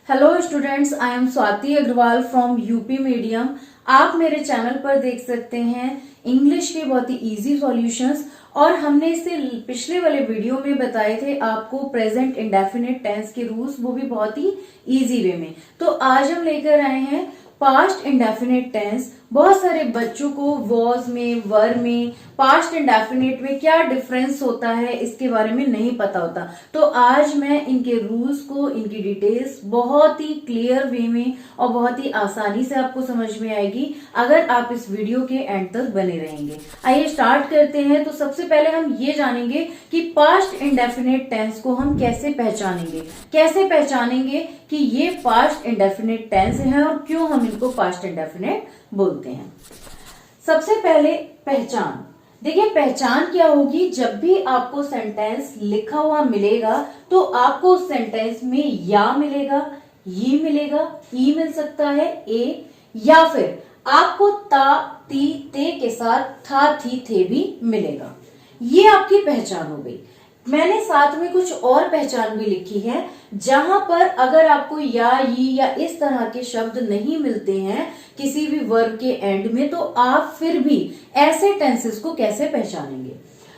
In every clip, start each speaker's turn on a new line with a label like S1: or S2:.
S1: Hello students, I am Swati Agrawal from UP medium. आप मेरे channel पर देख सकते हैं इंग्लिश के बहुत ही इजी सॉल्यूशंस। और हमने इससे पिछले वाले वीडियो में बताए थे आपको प्रेजेंट इंडेफिनिट टेंस के रूल्स, वो भी बहुत ही इजी वे में। तो आज हम लेकर आए हैं पास्ट इंडेफिनिट टेंस। बहुत सारे बच्चों को वॉज में, वर में, पास्ट इंडेफिनिट में क्या डिफरेंस होता है इसके बारे में नहीं पता होता। तो आज मैं इनके रूल्स को, इनकी डिटेल्स बहुत ही क्लियर वे में और बहुत ही आसानी से आपको समझ में आएगी अगर आप इस वीडियो के एंड तक बने रहेंगे। आइए स्टार्ट करते हैं। तो सबसे पहले हम ये जानेंगे कि पास्ट इंडेफिनिट टेंस को हम कैसे पहचानेंगे कि ये पास्ट इंडेफिनिट टेंस है और क्यों हम इनको पास्ट इंडेफिनिट बोलते हैं। सबसे पहले पहचान। देखिए, पहचान क्या होगी, जब भी आपको सेंटेंस लिखा हुआ मिलेगा तो आपको उस सेंटेंस में या मिलेगा, ये मिलेगा, ई मिल सकता है, ए, या फिर आपको ता, ती, ते के साथ था, थी, थे भी मिलेगा। ये आपकी पहचान हो गई। मैंने साथ में कुछ और पहचान भी लिखी है, जहां पर अगर आपको या, ये या इस तरह के शब्द नहीं मिलते हैं किसी भी वर्ब के एंड में, तो आप फिर भी ऐसे टेंसेस को कैसे पहचानेंगे।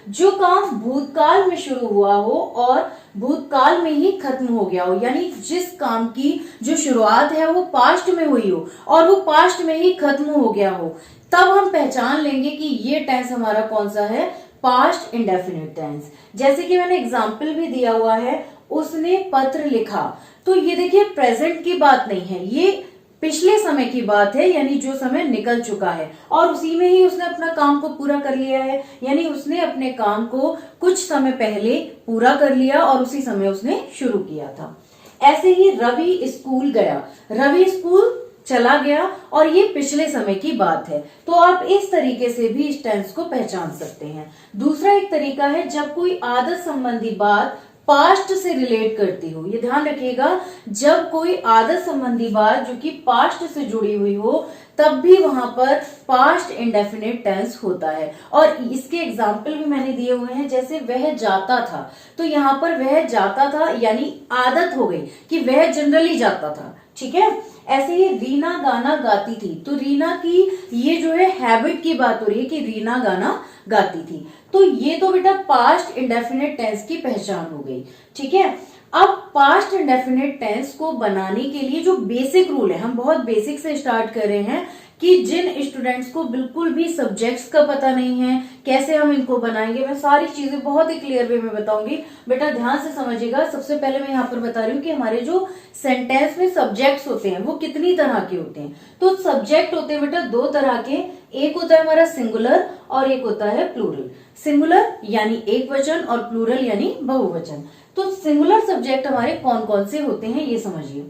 S1: जो काम भूतकाल में शुरू हुआ हो और भूतकाल में ही खत्म हो गया हो, यानी जिस काम की जो शुरुआत है वो पास्ट में हुई हो और वो पास्ट में ही खत्म हो गया हो, तब हम पहचान लेंगे कि ये टेंस हमारा कौन सा है, पास्ट इंडेफिनिट टेंस। जैसे कि मैंने एग्जाम्पल भी दिया हुआ है, उसने पत्र लिखा। तो ये देखिए, प्रेजेंट की बात नहीं है, ये पिछले समय की बात है, यानी जो समय निकल चुका है और उसी में ही उसने अपना काम को पूरा कर लिया है। यानी उसने अपने काम को कुछ समय पहले पूरा कर लिया और उसी समय उसने शुरू किया था। ऐसे ही रवि स्कूल गया, रवि स्कूल चला गया और ये पिछले समय की बात है। तो आप इस तरीके से भी इस टेंस को पहचान सकते हैं। दूसरा एक तरीका है, जब कोई आदत संबंधी बात पास्ट से रिलेट करती हो। ये ध्यान रखिएगा, जब कोई आदत संबंधी बात जो कि पास्ट से जुड़ी हुई हो, तब भी वहां पर पास्ट इंडेफिनिट टेंस होता है। और इसके एग्जाम्पल भी मैंने दिए हुए हैं, जैसे वह जाता था। तो यहाँ पर वह जाता था यानी आदत हो गई कि वह जनरली जाता था, ठीक है। ऐसे ही रीना गाना गाती थी। तो रीना की ये जो है हैबिट की बात हो रही है कि रीना गाना गाती थी। तो ये तो बेटा पास्ट इंडेफिनिट टेंस की पहचान हो गई, ठीक है। अब पास्ट इंडेफिनिट टेंस को बनाने के लिए जो बेसिक रूल है, हम बहुत बेसिक से स्टार्ट कर रहे हैं कि जिन स्टूडेंट्स को बिल्कुल भी सब्जेक्ट्स का पता नहीं है कैसे हम इनको बनाएंगे, मैं सारी चीजें बहुत ही क्लियर वे में बताऊंगी। बेटा ध्यान से समझिएगा। सबसे पहले मैं यहाँ पर बता रही हूँ कि हमारे जो सेंटेंस में सब्जेक्ट्स होते हैं वो कितनी तरह के होते हैं। तो सब्जेक्ट होते हैं बेटा दो तरह के, एक होता है हमारा सिंगुलर और एक होता है प्लूरल। सिंगुलर यानी एक वचन और प्लूरल यानी बहुवचन। तो सिंगुलर सब्जेक्ट हमारे कौन कौन से होते हैं ये समझिए।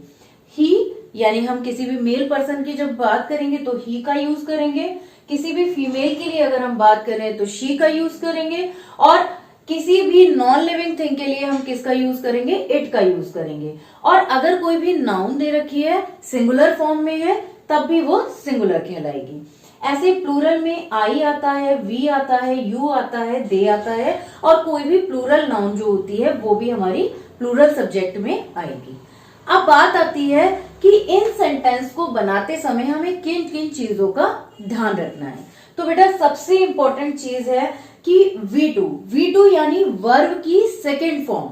S1: ही यानी हम किसी भी मेल पर्सन की जब बात करेंगे तो ही का यूज करेंगे, किसी भी फीमेल के लिए अगर हम बात करें तो शी का यूज करेंगे, और किसी भी नॉन लिविंग थिंग के लिए हम किसका यूज करेंगे, इट का यूज करेंगे। और अगर कोई भी नाउन दे रखी है सिंगुलर फॉर्म में है तब भी वो सिंगुलर कहलाएगी। ऐसे प्लूरल में आई आता है, वी आता है, यू आता है, दे आता है, और कोई भी प्लूरल नाउन जो होती है वो भी हमारी प्लूरल सब्जेक्ट में आएगी। अब बात आती है कि इन सेंटेंस को बनाते समय हमें किन किन चीजों का ध्यान रखना है। तो बेटा सबसे इंपॉर्टेंट चीज है कि V2 यानी वर्ब की सेकेंड फॉर्म।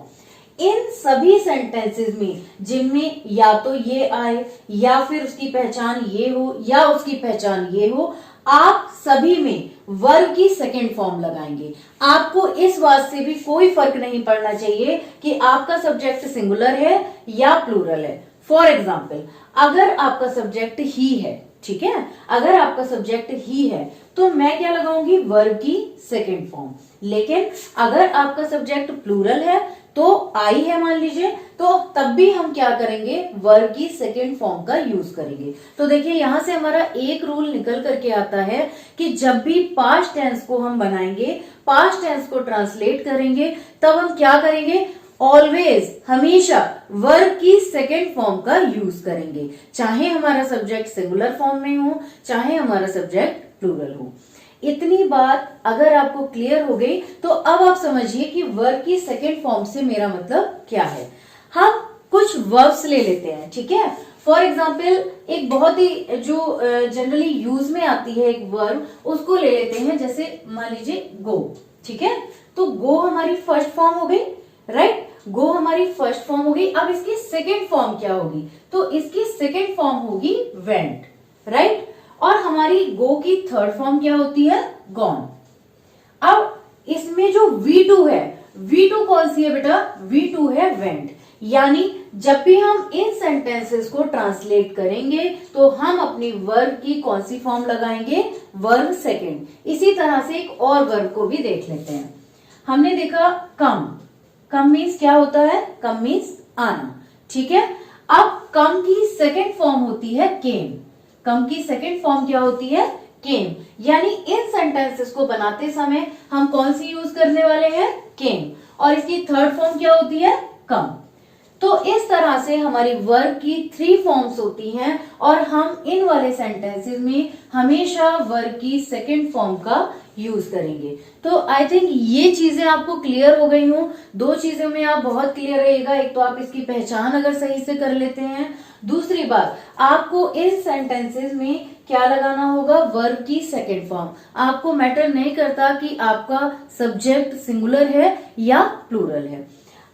S1: इन सभी सेंटेंसेस में जिनमें या तो ये आए या फिर उसकी पहचान ये हो या उसकी पहचान ये हो, आप सभी में वर्ब की सेकेंड फॉर्म लगाएंगे। आपको इस बात से भी कोई फर्क नहीं पड़ना चाहिए कि आपका सब्जेक्ट सिंगुलर है या प्लूरल है। फॉर एग्जाम्पल, अगर आपका सब्जेक्ट ही है, ठीक है, अगर आपका सब्जेक्ट ही है तो मैं क्या लगाऊंगी, वर्ब की सेकेंड फॉर्म। लेकिन अगर आपका सब्जेक्ट प्लूरल है तो आई है मान लीजिए, तो तब भी हम क्या करेंगे, वर्ब की सेकेंड फॉर्म का यूज करेंगे। तो देखिए यहां से हमारा एक रूल निकल करके आता है कि जब भी पास्ट टेंस को हम बनाएंगे, पास्ट टेंस को ट्रांसलेट करेंगे, तब हम क्या करेंगे, ऑलवेज, हमेशा वर्ब की सेकेंड फॉर्म का यूज करेंगे, चाहे हमारा सब्जेक्ट सिंगुलर फॉर्म में हो चाहे हमारा सब्जेक्ट प्लूरल हो। इतनी बात अगर आपको क्लियर हो गई तो अब आप समझिए कि वर्ब की सेकेंड फॉर्म से मेरा मतलब क्या है। हम कुछ वर्ब्स ले लेते हैं, ठीक है। फॉर एग्जाम्पल एक बहुत ही जो जनरली यूज में आती है एक वर्ब, उसको ले लेते हैं, जैसे मान लीजिए गो, ठीक है। तो गो हमारी फर्स्ट फॉर्म हो गई, राइट। गो हमारी फर्स्ट फॉर्म हो गई। अब इसकी सेकेंड फॉर्म क्या होगी, तो इसकी सेकेंड फॉर्म होगी वेंट, राइट। और हमारी गो की थर्ड फॉर्म क्या होती है, गॉन। अब इसमें जो V2 है, V2 कौन सी है बेटा, V2 है वेंट। यानी जब भी हम इन सेंटेंसेस को ट्रांसलेट करेंगे तो हम अपनी वर्ब की कौन सी फॉर्म लगाएंगे, वर्ब सेकेंड। इसी तरह से एक और वर्ब को भी देख लेते हैं। हमने देखा कम, कम मीन्स क्या होता है, कम मीन्स आना, ठीक है। अब कम की सेकेंड फॉर्म होती है केम। कम की सेकेंड फॉर्म क्या होती है, केम। यानी इन सेंटेंसेस को बनाते समय हम कौन सी यूज करने वाले हैं, केम। और इसकी थर्ड फॉर्म क्या होती है, कम। तो इस तरह से हमारी वर्ब की 3 फॉर्म्स होती हैं और हम इन वाले सेंटेंसेस में हमेशा वर्ब की सेकेंड फॉर्म का यूज करेंगे। तो आई थिंक ये चीजें आपको क्लियर हो गई हों। 2 चीजों में आप बहुत क्लियर रहिएगा। एक तो आप इसकी पहचान अगर सही से कर लेते हैं, दूसरी बात आपको इस सेंटेंसेस में क्या लगाना होगा, वर्ब की सेकेंड फॉर्म। आपको मैटर नहीं करता कि आपका सब्जेक्ट सिंगुलर है या प्लूरल है।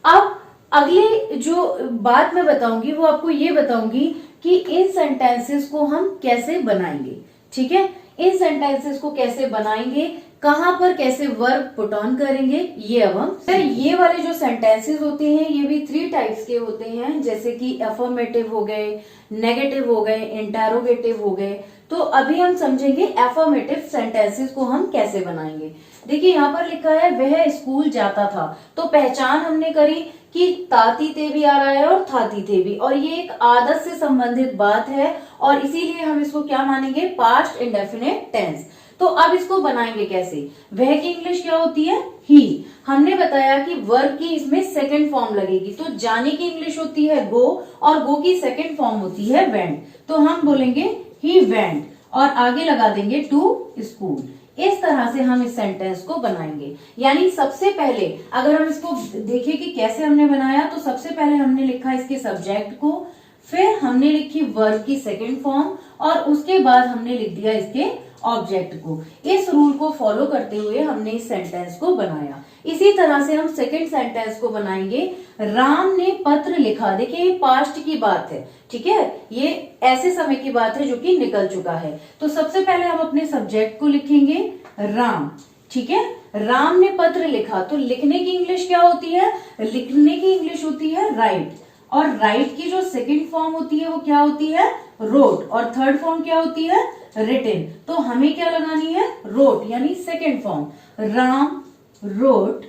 S1: अब अगली जो बात मैं बताऊंगी वो आपको ये बताऊंगी कि इन सेंटेंसेस को हम कैसे बनाएंगे, ठीक है। इन सेंटेंसेस को कैसे बनाएंगे, कहां पर कैसे वर्ब पुट ऑन करेंगे, ये अब हम सर ये वाले जो सेंटेंसेस होते हैं ये भी 3 टाइप्स के होते हैं, जैसे कि अफर्मेटिव हो गए, नेगेटिव हो गए, इंटेरोगेटिव हो गए। तो अभी हम समझेंगे अफर्मेटिव सेंटेंसेस को हम कैसे बनाएंगे। देखिए यहाँ पर लिखा है वह स्कूल जाता था, तो पहचान हमने करी कि ताती ते भी आ रहा है और थाती थे भी, और ये एक आदत से संबंधित बात है और इसीलिए हम इसको क्या मानेंगे, पास्ट इंडेफिनिट टेंस। तो अब इसको बनाएंगे कैसे, वह की इंग्लिश क्या होती है, ही। हमने बताया कि वर्ब की इसमें सेकंड फॉर्म लगेगी, तो जाने की इंग्लिश होती है गो और गो की सेकंड फॉर्म होती है वेंट। तो हम बोलेंगे ही वेंट और आगे लगा देंगे टू स्कूल। इस तरह से हम इस सेंटेंस को बनाएंगे। यानी सबसे पहले अगर हम इसको देखें कि कैसे हमने बनाया, तो सबसे पहले हमने लिखा इसके सब्जेक्ट को, फिर हमने लिखी वर्ब की सेकंड फॉर्म और उसके बाद हमने लिख दिया इसके ऑब्जेक्ट को। इस रूल को फॉलो करते हुए हमने इस सेंटेंस को बनाया। इसी तरह से हम सेकंड सेंटेंस को बनाएंगे, राम ने पत्र लिखा। देखिए ये पास्ट की बात है, ठीक है, ये ऐसे समय की बात है जो कि निकल चुका है। तो सबसे पहले हम अपने सब्जेक्ट को लिखेंगे राम, ठीक है। राम ने पत्र लिखा, तो लिखने की इंग्लिश क्या होती है, लिखने की इंग्लिश होती है राइट। और राइट की जो सेकंड फॉर्म होती है वो क्या होती है, रोट। और थर्ड फॉर्म क्या होती है, रिटन। तो हमें क्या लगानी है, रोट, यानी second form. Ram wrote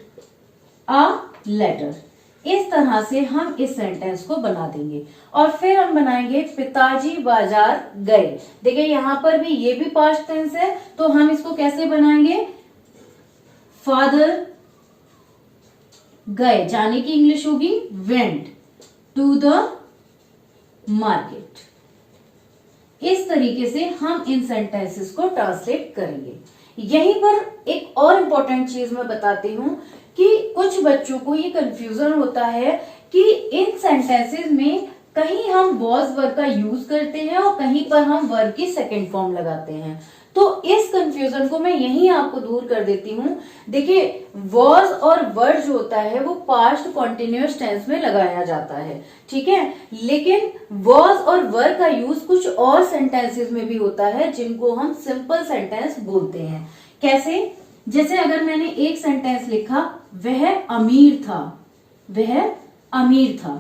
S1: a letter. इस तरह से हम इस सेंटेंस को बना देंगे। और फिर हम बनाएंगे पिताजी बाजार गए। देखिए यहां पर भी ये भी पास्ट टेंस है, तो हम इसको कैसे बनाएंगे, फादर गए, जाने की इंग्लिश होगी वेंट टू द मार्केट। इस तरीके से हम इन सेंटेंसेस को ट्रांसलेट करेंगे। यहीं पर एक और इम्पोर्टेंट चीज मैं बताती हूं कि कुछ बच्चों को ये कंफ्यूजन होता है कि इन सेंटेंसेस में कहीं हम वॉज वर्ब का यूज करते हैं और कहीं पर हम वर्ब की सेकंड फॉर्म लगाते हैं। तो इस कंफ्यूजन को मैं यहीं आपको दूर कर देती हूं। देखिए वॉज और वर्ड जो होता है वो पास्ट कॉन्टिन्यूअस टेंस में लगाया जाता है, ठीक है, लेकिन वॉज और वर्ब का यूज कुछ और सेंटेंसेस में भी होता है जिनको हम सिंपल सेंटेंस बोलते हैं। कैसे, जैसे अगर मैंने एक सेंटेंस लिखा वह अमीर था, वह अमीर था,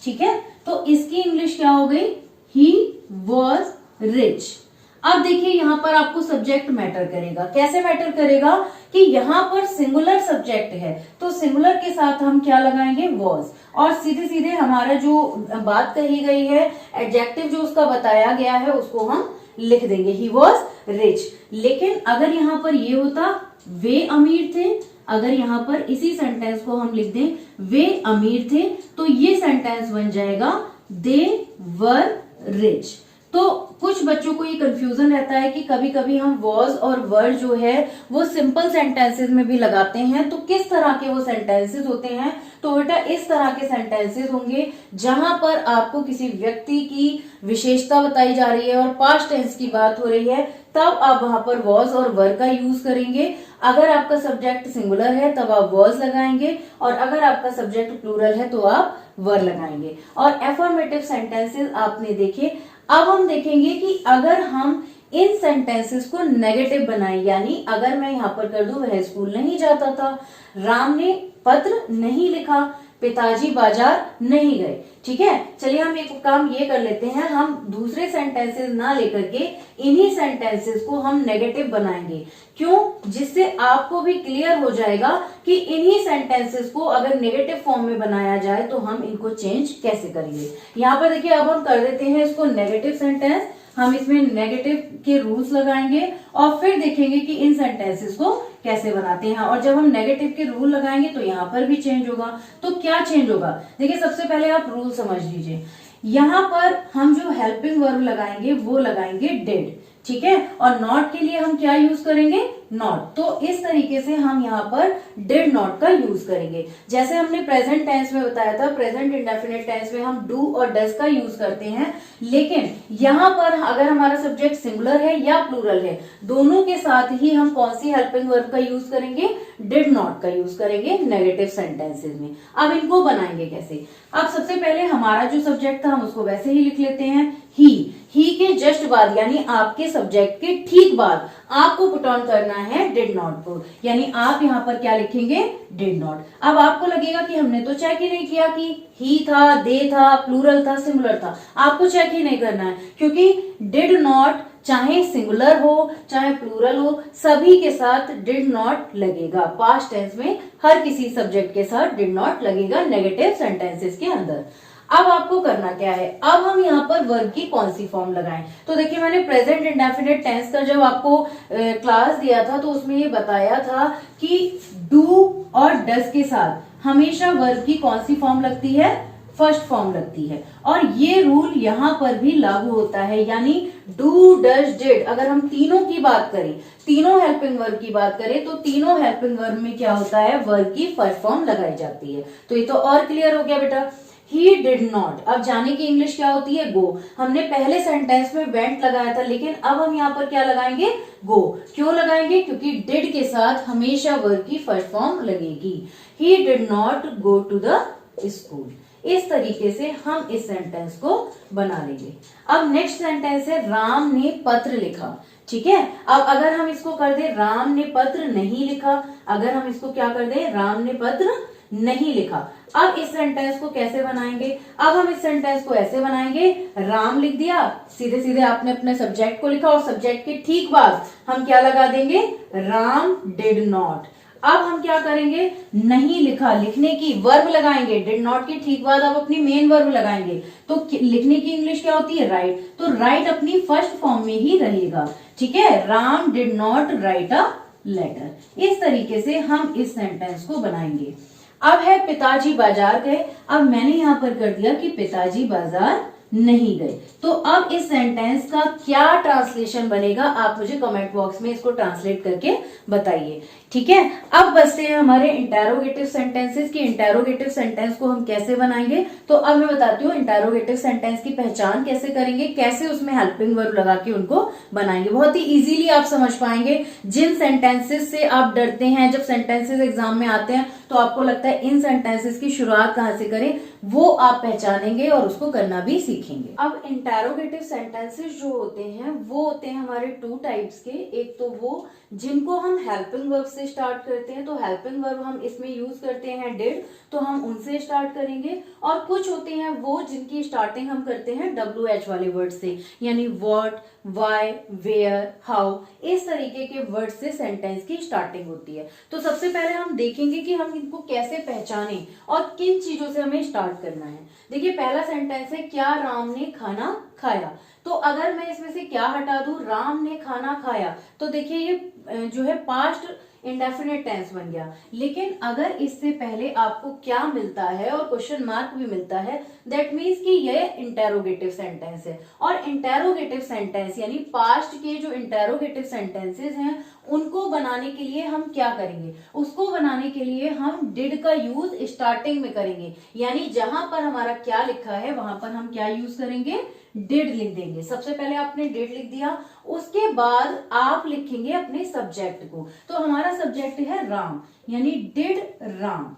S1: ठीक है, तो इसकी इंग्लिश क्या हो गई, ही वॉज रिच। अब देखिए यहां पर आपको सब्जेक्ट मैटर करेगा। कैसे मैटर करेगा कि यहां पर सिंगुलर सब्जेक्ट है, तो सिंगुलर के साथ हम क्या लगाएंगे, वॉज। और सीधे सीधे हमारा जो बात कही गई है, एडजेक्टिव जो उसका बताया गया है उसको हम लिख देंगे, ही वॉज रिच। लेकिन अगर यहां पर ये होता वे अमीर थे, अगर यहां पर इसी सेंटेंस को हम लिख दें वे अमीर थे, तो ये सेंटेंस बन जाएगा दे वर रिच। तो कुछ बच्चों को ये कंफ्यूजन रहता है कि कभी कभी हम वॉज और वर जो है वो सिंपल सेंटेंसेस में भी लगाते हैं। तो किस तरह के वो सेंटेंसेस होते हैं? तो बेटा इस तरह के सेंटेंसेस होंगे जहां पर आपको किसी व्यक्ति की विशेषता बताई जा रही है और पास्ट टेंस की बात हो रही है, तब आप वहां पर वॉज और वर का यूज करेंगे। अगर आपका सब्जेक्ट सिंगुलर है तब आप वॉज लगाएंगे, और अगर आपका सब्जेक्ट प्लूरल है तो आप वर लगाएंगे। और एफर्मेटिव सेंटेंसेस आपने देखे। अब हम देखेंगे कि अगर हम इन सेंटेंसेस को नेगेटिव बनाए, यानी अगर मैं यहां पर कर दूं वह स्कूल नहीं जाता था, राम ने पत्र नहीं लिखा, पिताजी बाजार नहीं गए। ठीक है, चलिए हम एक काम ये कर लेते हैं, हम दूसरे सेंटेंसेस ना लेकर के इन्हीं सेंटेंसेस को हम नेगेटिव बनाएंगे। क्यों? जिससे आपको भी क्लियर हो जाएगा कि इन्हीं सेंटेंसेस को अगर नेगेटिव फॉर्म में बनाया जाए तो हम इनको चेंज कैसे करेंगे। यहाँ पर देखिए, अब हम कर देते हैं इसको नेगेटिव सेंटेंस। हम इसमें नेगेटिव के रूल्स लगाएंगे और फिर देखेंगे कि इन सेंटेंसेस को कैसे बनाते हैं। और जब हम नेगेटिव के रूल लगाएंगे तो यहाँ पर भी चेंज होगा। तो क्या चेंज होगा? देखिए, सबसे पहले आप रूल समझ लीजिए। यहाँ पर हम जो हेल्पिंग वर्ब लगाएंगे वो लगाएंगे डिड। ठीक है, और नॉट के लिए हम क्या यूज करेंगे? नॉट। तो इस तरीके से हम यहाँ पर डिड नॉट का यूज करेंगे। जैसे हमने प्रेजेंट टेंस में बताया था, प्रेजेंट इंडेफिनिट टेंस में हम डू और डज का यूज करते हैं, लेकिन यहाँ पर अगर हमारा सब्जेक्ट सिंगुलर है या प्लूरल है, दोनों के साथ ही हम कौन सी हेल्पिंग वर्ब का यूज करेंगे? डिड नॉट का यूज करेंगे नेगेटिव सेंटेंसेस में। अब इनको बनाएंगे कैसे? अब सबसे पहले हमारा जो सब्जेक्ट था हम उसको वैसे ही लिख लेते हैं, ही के जस्ट बाद, यानी आपके सब्जेक्ट के ठीक बाद आपको पुट ऑन करना है डिड नॉट को, यानी आप यहाँ पर क्या लिखेंगे? Did not. अब आपको लगेगा कि हमने तो चेक ही नहीं किया कि ही था, दे था, प्लूरल था, सिंगुलर था। आपको चेक ही नहीं करना है, क्योंकि डिड नॉट चाहे सिंगुलर हो चाहे प्लूरल हो, सभी के साथ डिड नॉट लगेगा। पास्ट टेंस में हर किसी सब्जेक्ट के साथ डिड नॉट लगेगा नेगेटिव सेंटेंसेस के अंदर। अब आपको करना क्या है? अब हम यहाँ पर वर्ब की कौन सी फॉर्म लगाएं? तो देखिए, मैंने प्रेजेंट इंडेफिनिट टेंस का जब आपको क्लास दिया था तो उसमें ये बताया था कि डू और डज के साथ हमेशा वर्ब की कौन सी फॉर्म लगती है? फर्स्ट फॉर्म लगती है। और ये रूल यहाँ पर भी लागू होता है, यानी डू डज डिड, अगर हम तीनों की बात करें, तीनों हेल्पिंग वर्ब की बात करें, तो तीनों हेल्पिंग वर्ब में क्या होता है? वर्ब की फर्स्ट फॉर्म लगाई जाती है। तो ये तो और क्लियर हो गया बेटा। He did not, अब जाने की इंग्लिश क्या होती है? गो। हमने पहले सेंटेंस में वेंट लगाया था, लेकिन अब हम यहाँ पर क्या लगाएंगे? गो। क्यों लगाएंगे? क्योंकि डिड के साथ हमेशा वर्ब की फर्स्ट फॉर्म लगेगी। He did not go to the school। इस तरीके से हम इस सेंटेंस को बना लेंगे। अब नेक्स्ट सेंटेंस है, राम ने पत्र लिखा। ठीक है, अब अगर हम इसको कर दे राम ने पत्र नहीं लिखा, अगर हम इसको क्या कर दे? राम ने पत्र नहीं लिखा। अब इस सेंटेंस को कैसे बनाएंगे? अब हम इस सेंटेंस को ऐसे बनाएंगे, राम लिख दिया, सीधे सीधे आपने अपने सब्जेक्ट को लिखा, और सब्जेक्ट के ठीक बाद हम क्या लगा देंगे? Ram did not. अब हम क्या करेंगे? नहीं लिखा, लिखने की वर्ब लगाएंगे, डिड नॉट के ठीक बाद आप अपनी मेन वर्ब लगाएंगे। तो लिखने की इंग्लिश क्या होती है? राइट। तो राइट अपनी फर्स्ट फॉर्म में ही रहेगा। ठीक है, Ram did not write a letter. इस तरीके से हम इस सेंटेंस को बनाएंगे। अब है पिताजी बाजार गए। अब मैंने यहां पर कर दिया कि पिताजी बाजार नहीं गए। तो अब इस सेंटेंस का क्या ट्रांसलेशन बनेगा? आप मुझे कमेंट बॉक्स में इसको ट्रांसलेट करके बताइए। ठीक है, अब बचते हैं हमारे इंटेरोगेटिव सेंटेंसेस की। इंटेरोगेटिव सेंटेंस को हम कैसे बनाएंगे? तो अब मैं बताती हूँ इंटेरोगेटिव सेंटेंस की पहचान कैसे करेंगे, कैसे उसमें हेल्पिंग वर्ब लगा के उनको बनाएंगे। बहुत ही इजीली आप समझ पाएंगे। जिन सेंटेंसेस से आप डरते हैं, जब सेंटेंसेस एग्जाम में आते हैं तो आपको लगता है इन सेंटेंसेस की शुरुआत कहाँ से करें, वो आप पहचानेंगे और उसको करना भी सीखेंगे। अब इंटेरोगेटिव सेंटेंसेस जो होते हैं वो होते हैं हमारे टू टाइप्स के। एक तो वो जिनको हम हेल्पिंग वर्ब से स्टार्ट करते हैं, तो हेल्पिंग वर्ब हम इसमें यूज करते हैं डिड, तो हम उनसे स्टार्ट करेंगे। और कुछ होते हैं वो जिनकी स्टार्टिंग हम करते हैं WH वाले वर्ड से, यानी व्हाट, व्हाई, वेयर, हाउ, इस तरीके के वर्ड से सेंटेंस की स्टार्टिंग होती है। तो सबसे पहले हम देखेंगे कि हम इनको कैसे पहचानें और किन चीजों से हमें स्टार्ट करना है। देखिए, पहला सेंटेंस है, क्या राम ने खाना खाया। तो अगर मैं इसमें से क्या हटा दूं, राम ने खाना खाया, तो देखिए ये जो है पास्ट इंडेफिनिट टेंस बन गया। लेकिन अगर इससे पहले आपको क्या मिलता है और क्वेश्चन मार्क भी मिलता है, दैट मीन्स कि ये इंटेरोगेटिव सेंटेंस है। और इंटेरोगेटिव सेंटेंस यानी पास्ट के जो इंटेरोगेटिव सेंटेंसेस हैं उनको बनाने के लिए हम क्या करेंगे, उसको बनाने के लिए हम डिड का यूज स्टार्टिंग में करेंगे। यानी जहां पर हमारा क्या लिखा है वहां पर हम क्या यूज करेंगे, डिड लिख देंगे। सबसे पहले आपने डिड लिख दिया, उसके बाद आप लिखेंगे अपने सब्जेक्ट को। तो हमारा सब्जेक्ट है राम, यानी डिड राम,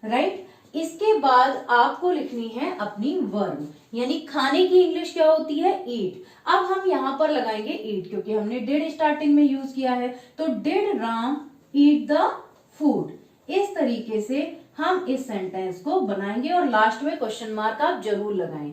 S1: राइट। इसके बाद आपको लिखनी है अपनी वर्ब, यानी खाने की इंग्लिश क्या होती है, ईट। अब हम यहां पर लगाएंगे ईट, क्योंकि हमने डिड स्टार्टिंग में यूज किया है। तो did Ram eat the food. इस तरीके से हम इस सेंटेंस को बनाएंगे और लास्ट में क्वेश्चन मार्क आप जरूर लगाएं।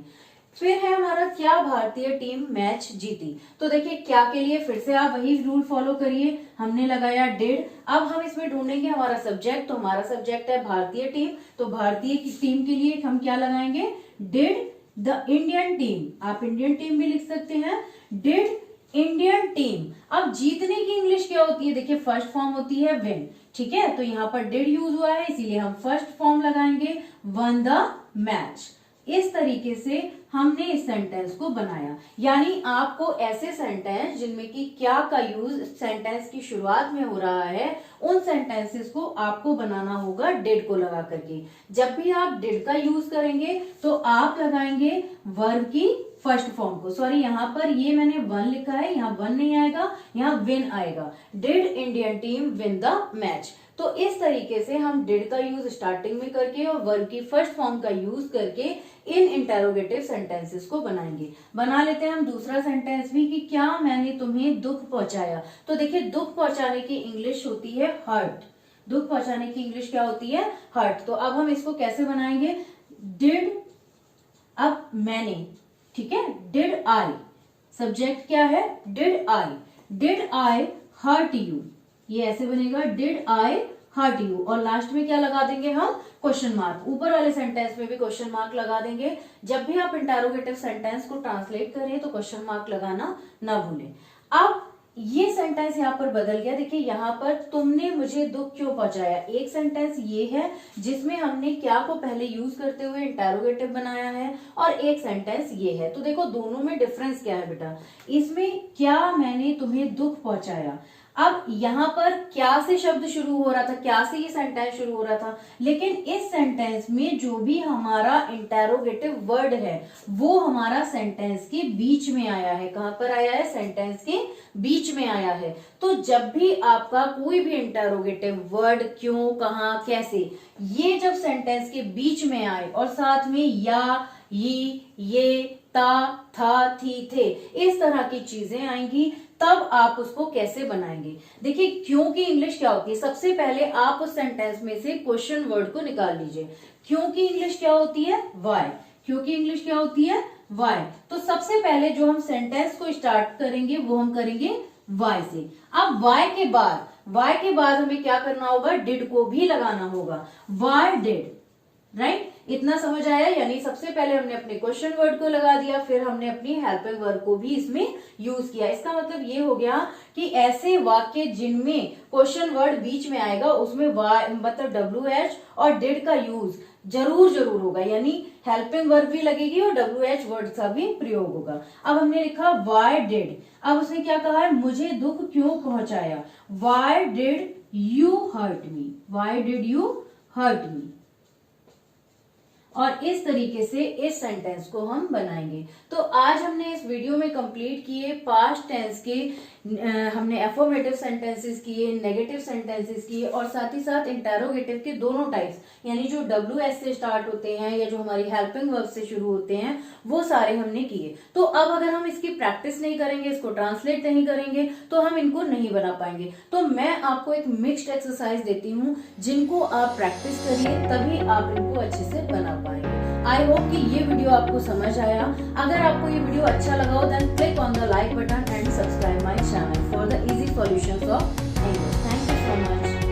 S1: फिर है हमारा क्या भारतीय टीम मैच जीती। तो देखिए क्या के लिए, फिर से आप वही रूल फॉलो करिए। हमने लगाया डिड, अब हम इसमें ढूंढेंगे हमारा सब्जेक्ट। तो हमारा सब्जेक्ट है भारतीय टीम, तो भारतीय की टीम के लिए हम क्या लगाएंगे, डिड द इंडियन टीम। आप इंडियन टीम भी लिख सकते हैं, डिड इंडियन टीम। अब जीतने की इंग्लिश क्या होती है, देखिए फर्स्ट फॉर्म होती है विन, ठीक है। तो यहाँ पर डिड यूज हुआ है इसीलिए हम फर्स्ट फॉर्म लगाएंगे, वन द मैच। इस तरीके से हमने इस सेंटेंस को बनाया। यानी आपको ऐसे सेंटेंस जिनमें कि क्या का यूज सेंटेंस की शुरुआत में हो रहा है, उन सेंटेंसेस को आपको बनाना होगा डिड को लगा करके। जब भी आप डिड का यूज करेंगे तो आप लगाएंगे वर्ब की फर्स्ट फॉर्म को। सॉरी, यहाँ पर ये मैंने वन लिखा है, यहाँ वन नहीं आएगा, यहाँ विन आएगा। Did Indian team win the match. तो इस तरीके से हम डिड का यूज स्टार्टिंग में करके और वर्ब की फर्स्ट फॉर्म का यूज करके इन इंटेरोगेटिव सेंटेंसेस को बनाएंगे। बना लेते हैं हम दूसरा सेंटेंस भी कि क्या मैंने तुम्हें दुख पहुंचाया। तो देखिए दुख पहुंचाने की इंग्लिश होती है हर्ट। दुख पहुंचाने की इंग्लिश क्या होती है, हर्ट। तो अब हम इसको कैसे बनाएंगे, डिड, अब मैंने, ठीक है, डिड आई, सब्जेक्ट क्या है, डिड आई हर्ट यू। ये ऐसे बनेगा, डिड आई हर्ट यू। और लास्ट में क्या लगा देंगे हम, क्वेश्चन मार्क। ऊपर वाले सेंटेंस में भी क्वेश्चन मार्क लगा देंगे। जब भी आप इंटेरोगेटिव सेंटेंस को ट्रांसलेट करें तो क्वेश्चन मार्क लगाना ना भूलें। अब ये सेंटेंस यहाँ पर बदल गया। देखिए यहाँ पर तुमने मुझे दुख क्यों पहुंचाया। एक सेंटेंस ये है जिसमें हमने क्या को पहले यूज करते हुए इंटेरोगेटिव बनाया है, और एक सेंटेंस ये है। तो देखो दोनों में डिफरेंस क्या है बेटा। इसमें क्या मैंने तुम्हें दुख पहुंचाया, अब यहाँ पर क्या से शब्द शुरू हो रहा था, क्या से ये सेंटेंस शुरू हो रहा था। लेकिन इस सेंटेंस में जो भी हमारा इंटेरोगेटिव वर्ड है वो हमारा सेंटेंस के बीच में आया है। कहां पर आया है, सेंटेंस के बीच में आया है। तो जब भी आपका कोई भी इंटेरोगेटिव वर्ड क्यों, कहां, कैसे, ये जब सेंटेंस के बीच में आए और साथ में या, ये, ता, था, थी, थे, इस तरह की चीजें आएंगी, तब आप उसको कैसे बनाएंगे। देखिए क्यों की इंग्लिश क्या होती है, सबसे पहले आप उस सेंटेंस में से क्वेश्चन वर्ड को निकाल लीजिए। क्यों की इंग्लिश क्या होती है, वाई। क्यों की इंग्लिश क्या होती है, वाई। तो सबसे पहले जो हम सेंटेंस को स्टार्ट करेंगे वो हम करेंगे वाई से। अब वाई के बाद हमें क्या करना होगा, डिड को भी लगाना होगा, वाई डिड, राइट। इतना समझ आया। यानी सबसे पहले हमने अपने क्वेश्चन वर्ड को लगा दिया, फिर हमने अपनी हेल्पिंग वर्ब को भी इसमें यूज किया। इसका मतलब ये हो गया कि ऐसे वाक्य जिनमें क्वेश्चन वर्ड बीच में आएगा उसमें मतलब WH और डिड का यूज जरूर होगा। यानी हेल्पिंग वर्ब भी लगेगी और WH वर्ड का भी प्रयोग होगा। अब हमने लिखा वाई डिड, अब उसने क्या कहा है, मुझे दुख क्यों पहुंचाया, why did you hurt me, why did you hurt me. और इस तरीके से इस सेंटेंस को हम बनाएंगे। तो आज हमने इस वीडियो में कंप्लीट किए पास्ट टेंस के, हमने एफर्मेटिव सेंटेंसेस किए, नेगेटिव सेंटेंसेस किए, और साथ ही साथ इंटेरोगेटिव के दोनों टाइप्स, यानी जो WH से स्टार्ट होते हैं या जो हमारी हेल्पिंग वर्ब से शुरू होते हैं, वो सारे हमने किए। तो अब अगर हम इसकी प्रैक्टिस नहीं करेंगे, इसको ट्रांसलेट नहीं करेंगे, तो हम इनको नहीं बना पाएंगे। तो मैं आपको एक मिक्स्ड एक्सरसाइज देती हूँ, जिनको आप प्रैक्टिस करिए, तभी आप इनको अच्छे से बना पाएंगे। आई होप कि ये वीडियो आपको समझ आया। अगर आपको ये वीडियो अच्छा लगा हो, then click on the like button and subscribe my channel for the easy solutions of English. Thank you so much.